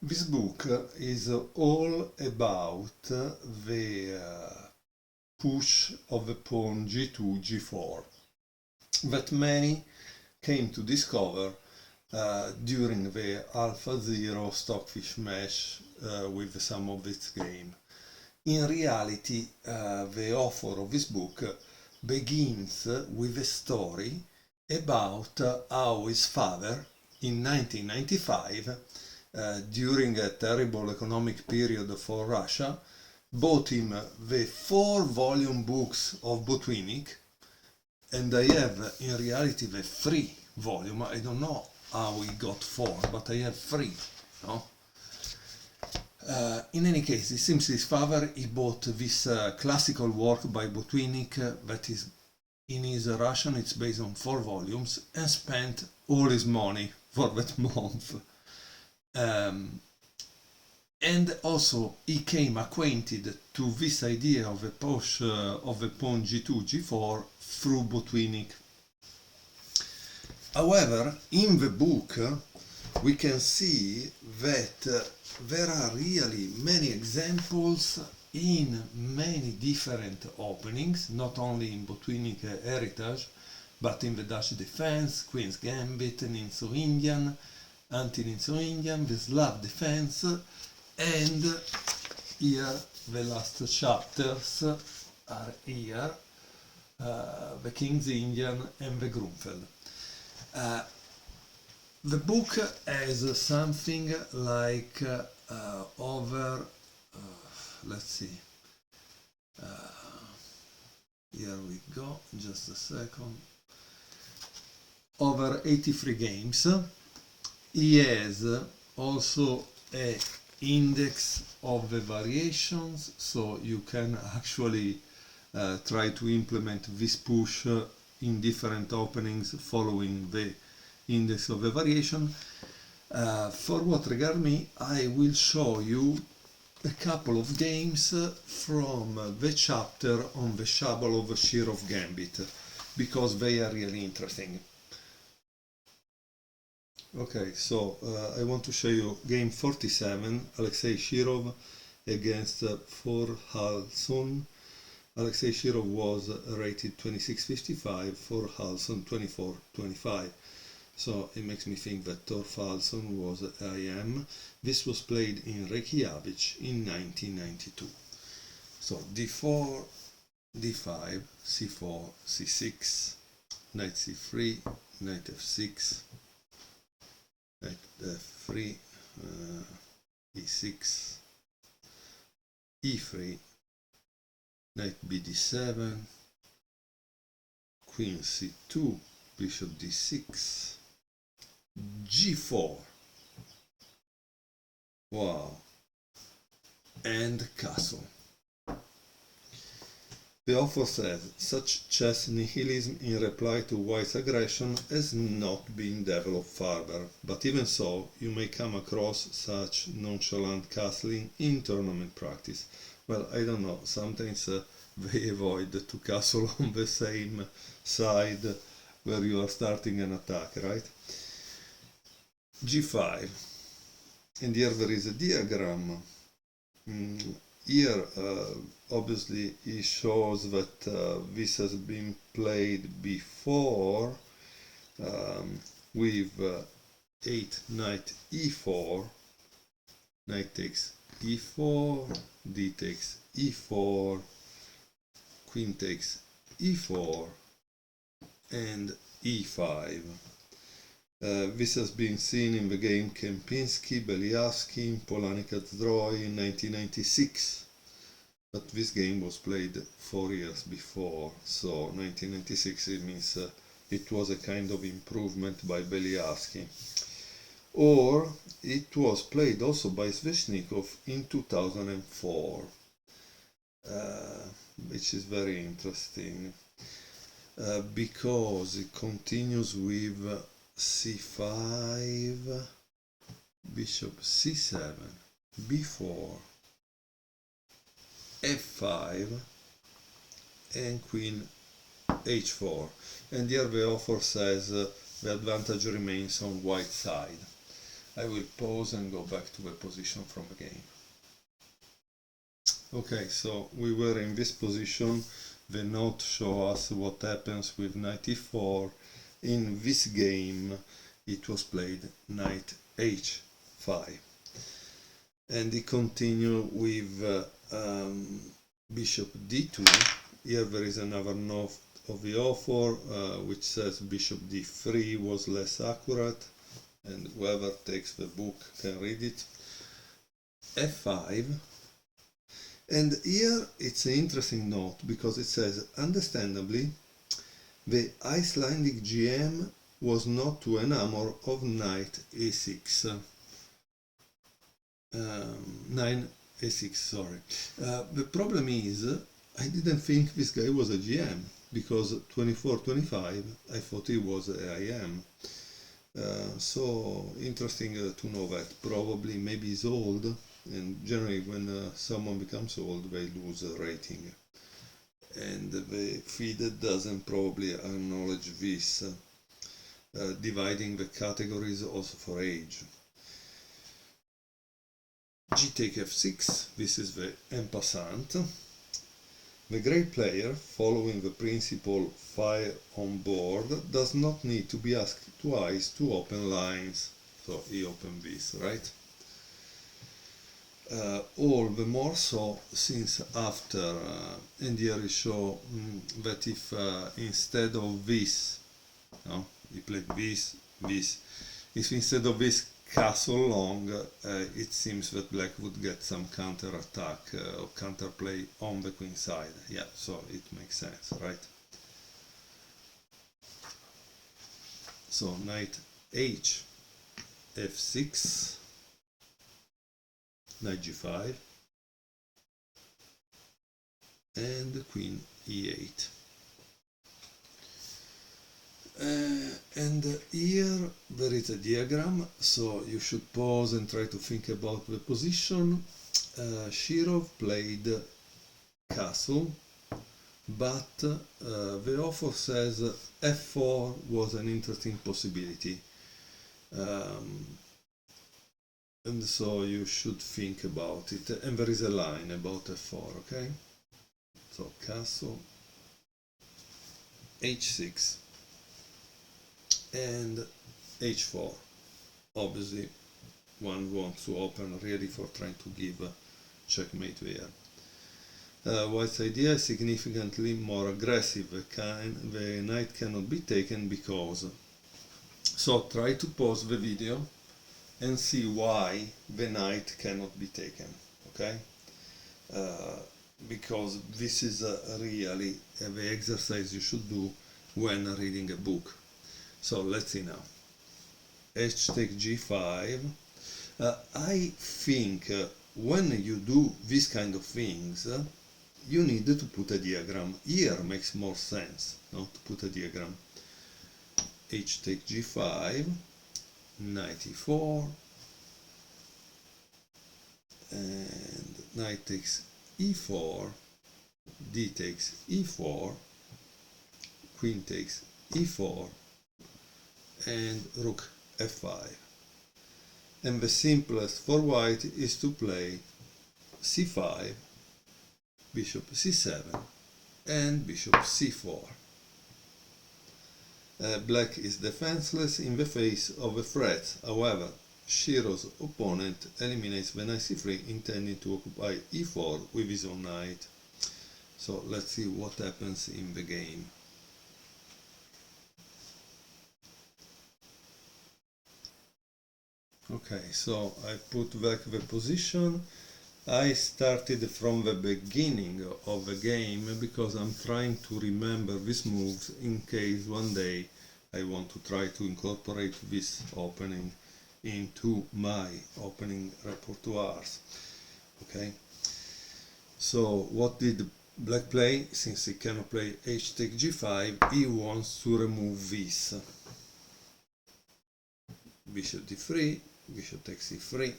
This book is all about the push of the pawn g2, g4 that many came to discover during the Alpha Zero Stockfish match with some of its game. In reality, the author of this book begins with a story about how his father, in 1995, during a terrible economic period for Russia, bought him the 4-volume books of Botvinnik, and I have in reality the 3-volume. I don't know how he got 4, but I have 3. No? In any case, it seems his father, he bought this classical work by Botvinnik that is in his Russian, it's based on 4 volumes, and spent all his money for that month. And also he came acquainted to this idea of a push of a pawn g2, g4 through Botvinnik. However, in the book we can see that there are really many examples in many different openings, not only in Botvinnik heritage, but in the Dutch defense, Queen's Gambit, Nimzo Indian, Anti-Nimzo Indian, the Slav defense, and here the last chapters are here, the King's Indian and the Grunfeld. The book has something like over, let's see, here we go, just a second, over 83 games. He has also an index of the variations, so you can actually try to implement this push in different openings following the index of the variation. For what regards me, I will show you a couple of games from the chapter on the Shabal of Shirov Gambit, because they are really interesting. Okay, so I want to show you game 47, Alexei Shirov against Forhalson. Alexei Shirov was rated 26.55, Forhalson 24.25. So it makes me think that Forhalson was IM. This was played in Reykjavik in 1992. So d4, d5, c4, c6, knight c3, knight f6, knight f3, e6, e3, knight bd7, queen c2, bishop d6, g4, wow, and castle. The author says, such chess nihilism in reply to white's aggression has not been developed further, but even so, you may come across such nonchalant castling in tournament practice. Well, I don't know, sometimes they avoid to castle on the same side where you are starting an attack, right? g5, and here there is a diagram. Here obviously it shows that this has been played before with 8 knight e4, knight takes e4, d takes e4, queen takes e4, and e5. This has been seen in the game Kempinski, Beliavsky, Polanica-Zdroi in 1996, but this game was played 4 years before, so 1996 it means it was a kind of improvement by Beliavsky. Or it was played also by Sveshnikov in 2004, which is very interesting because it continues with c5, bishop c7, b4, f5, and queen h4. And here the author says the advantage remains on white side. I will pause and go back to the position from the game. Okay, so we were in this position. The note shows us what happens with knight e4. In this game it was played knight h5, and he continued with bishop d2. Here there is another note of the author which says bishop d3 was less accurate, and whoever takes the book can read it. f5. And here it's an interesting note because it says, understandably, the Icelandic GM was not too enamored of knight a6. Nine a6, sorry. The problem is, I didn't think this guy was a GM, because 24-25, I thought he was AIM. So interesting to know that. Probably maybe he's old, and generally when someone becomes old they lose a rating, and the FIDE doesn't probably acknowledge this, dividing the categories also for age. G take f6, this is the en passant. The great player, following the principle fire on board, does not need to be asked twice to open lines. So he opened this, right? All the more so since after, and here he show that if instead of this, no, he played this, if instead of this castle long, it seems that black would get some counter attack or counter play on the queen side. Yeah, so it makes sense, right? So knight h, f6, knight g5, and queen e8. And here there is a diagram, so you should pause and try to think about the position. Shirov played castle, but the author says f4 was an interesting possibility, and so you should think about it, and there is a line about f4, okay? So castle, h6, and h4. Obviously one wants to open ready for trying to give a checkmate there. White's idea is significantly more aggressive. The knight cannot be taken because. So try to pause the video and see why the knight cannot be taken, okay? Because this is really the exercise you should do when reading a book. So let's see now. H take g5. I think when you do this kind of things, you need to put a diagram. Here makes more sense, no? To put a diagram. H take g5, knight e4, and knight takes e4, d takes e4, queen takes e4, and rook f5. And the simplest for white is to play c5, bishop c7, and bishop c4. Black is defenseless in the face of a threat. However, Shirov's opponent eliminates the knight c3, intending to occupy e4 with his own knight. So let's see what happens in the game. Okay, so I put back the position. I started from the beginning of the game because I'm trying to remember these moves in case one day I want to try to incorporate this opening into my opening repertoires. Okay, so what did black play? Since he cannot play h take g5, he wants to remove this. Bishop d3, bishop takes e3.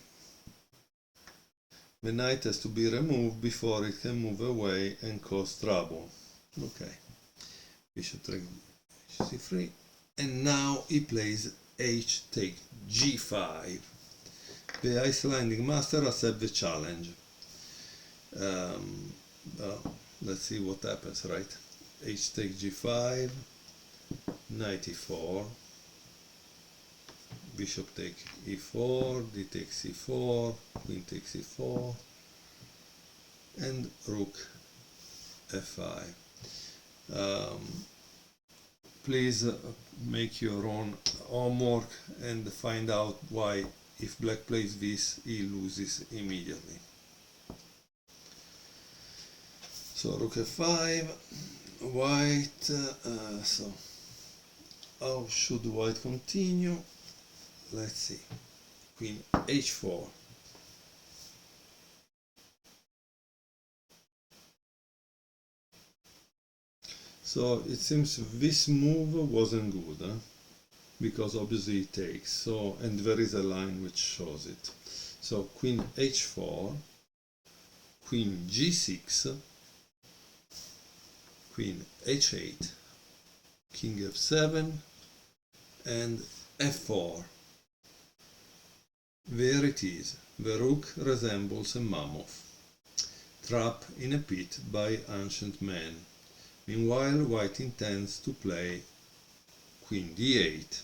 The knight has to be removed before it can move away and cause trouble. Okay, bishop takes c3, and now he plays h take g5. The Icelandic master accepts the challenge. Let's see what happens, right? H takes g5, knight e4, bishop takes e4, d takes e4, queen takes e4, and rook f5. Please make your own homework and find out why, if black plays this, he loses immediately. So rook f5, white, so how should white continue? Let's see, queen h4. So it seems this move wasn't good, because obviously it takes, so, and there is a line which shows it. So queen h4, queen g6, queen h8, king f7, and f4. There it is, the rook resembles a mammoth, trapped in a pit by ancient men. Meanwhile, white intends to play queen d8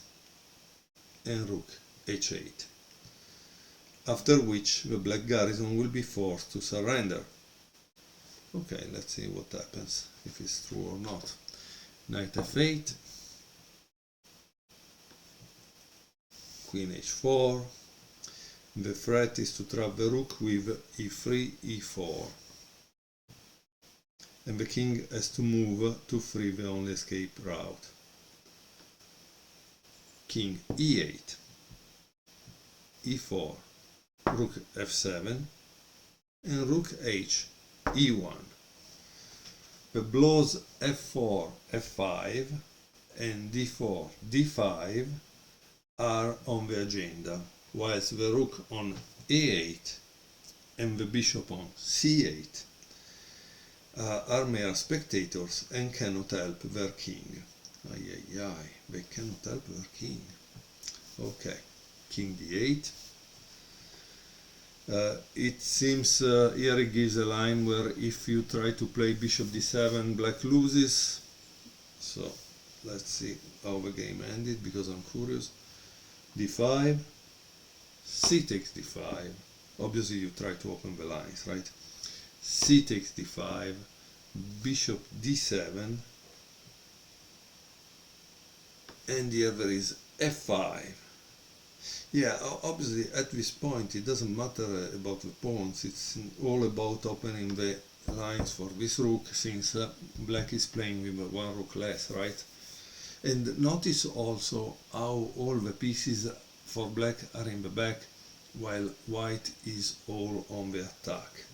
and rook h8, after which the black garrison will be forced to surrender. Okay, let's see what happens, if it's true or not. Knight f8, queen h4, the threat is to trap the rook with e3, e4. And the king has to move to free the only escape route. King e8, e4, rook f7, and rook h, e1. The blows f4, f5, and d4, d5 are on the agenda, whilst the rook on a8 and the bishop on c8 are mere spectators and cannot help their king. Ay, ay, ay, they cannot help their king. Okay, king d8. It seems here it gives a line where if you try to play bishop d7, black loses. So let's see how the game ended, because I'm curious. d5, c takes d5. Obviously you try to open the lines, right? C takes d5, bishop d7, and here there is f5. Yeah, obviously at this point it doesn't matter about the pawns, it's all about opening the lines for this rook, since black is playing with one rook less, right? And notice also how all the pieces for black are in the back, while white is all on the attack.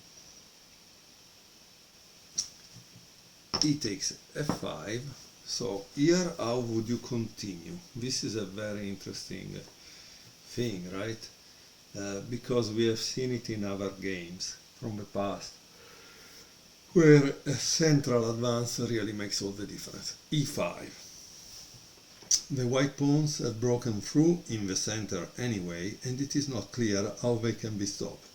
E takes f5. So here how would you continue? This is a very interesting thing, right? Because we have seen it in other games from the past, where a central advance really makes all the difference. e5. The white pawns have broken through in the center anyway, and it is not clear how they can be stopped.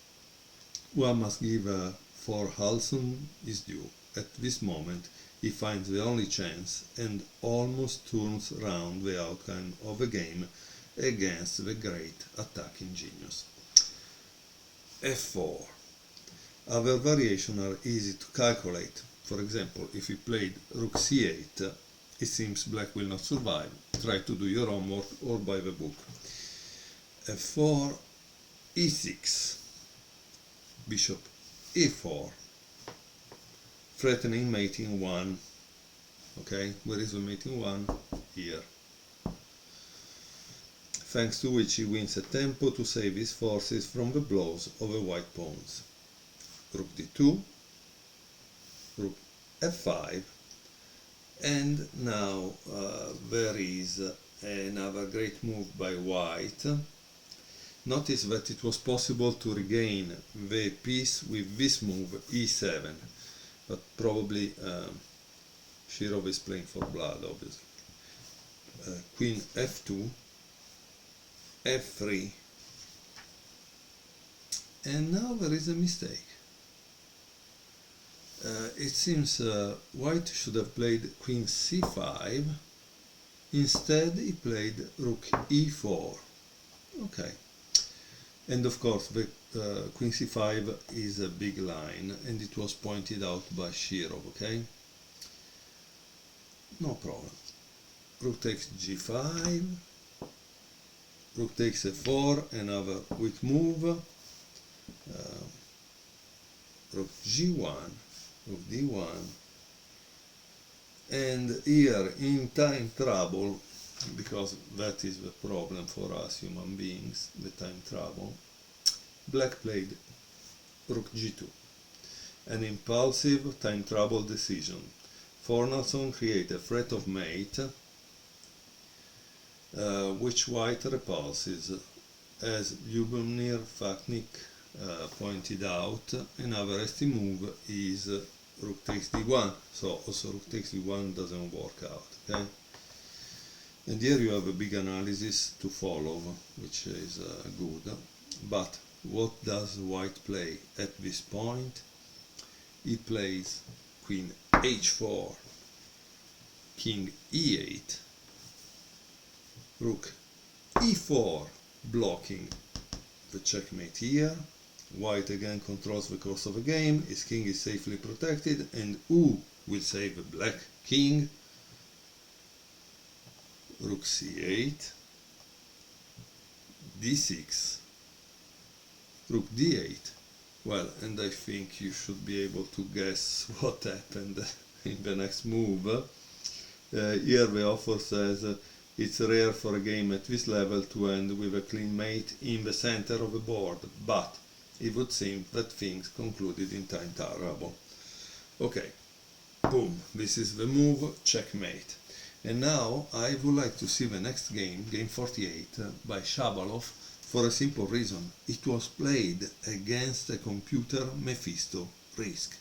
One must give for Halson his due. At this moment he finds the only chance and almost turns round the outcome of the game against the great attacking genius. f4. Other variations are easy to calculate. For example, if you played rook c8, it seems black will not survive. Try to do your homework or by the book. f4, e6, bishop e4, threatening mating 1. Okay, where is the mating 1? Here. Thanks to which he wins a tempo to save his forces from the blows of the white pawns. Rook d2, rook f5, and now there is another great move by white. Notice that it was possible to regain the piece with this move, e7, but probably Shirov is playing for blood, obviously. Queen f2, f3, And now there is a mistake. It seems white should have played queen c5. Instead he played rook e4. Okay. And of course the queen c5 is a big line, and it was pointed out by Shirov, okay? No problem. Rook takes g5, rook takes f4, another weak move, rook g1, rook d1, and here in time trouble, because that is the problem for us human beings, the time trouble, black played rook g2, an impulsive time trouble decision. Fornalson created a threat of mate, which white repulses. As Ljubomir Faknik pointed out, another hasty move is rook takes d1, so also rook takes d1 doesn't work out, okay? And here you have a big analysis to follow, which is good. But what does white play at this point? He plays queen h4, king e8, rook e4, blocking the checkmate here. White again controls the course of the game, his king is safely protected, and who will save the black king? Rook c8, d6, rook d8. Well, and I think you should be able to guess what happened in the next move. Here the author says it's rare for a game at this level to end with a clean mate in the center of the board, but it would seem that things concluded in time trouble. Okay, boom, this is the move, checkmate. And now I would like to see the next game, game 48, by Shabalov, for a simple reason. It was played against a computer Mephisto Risk.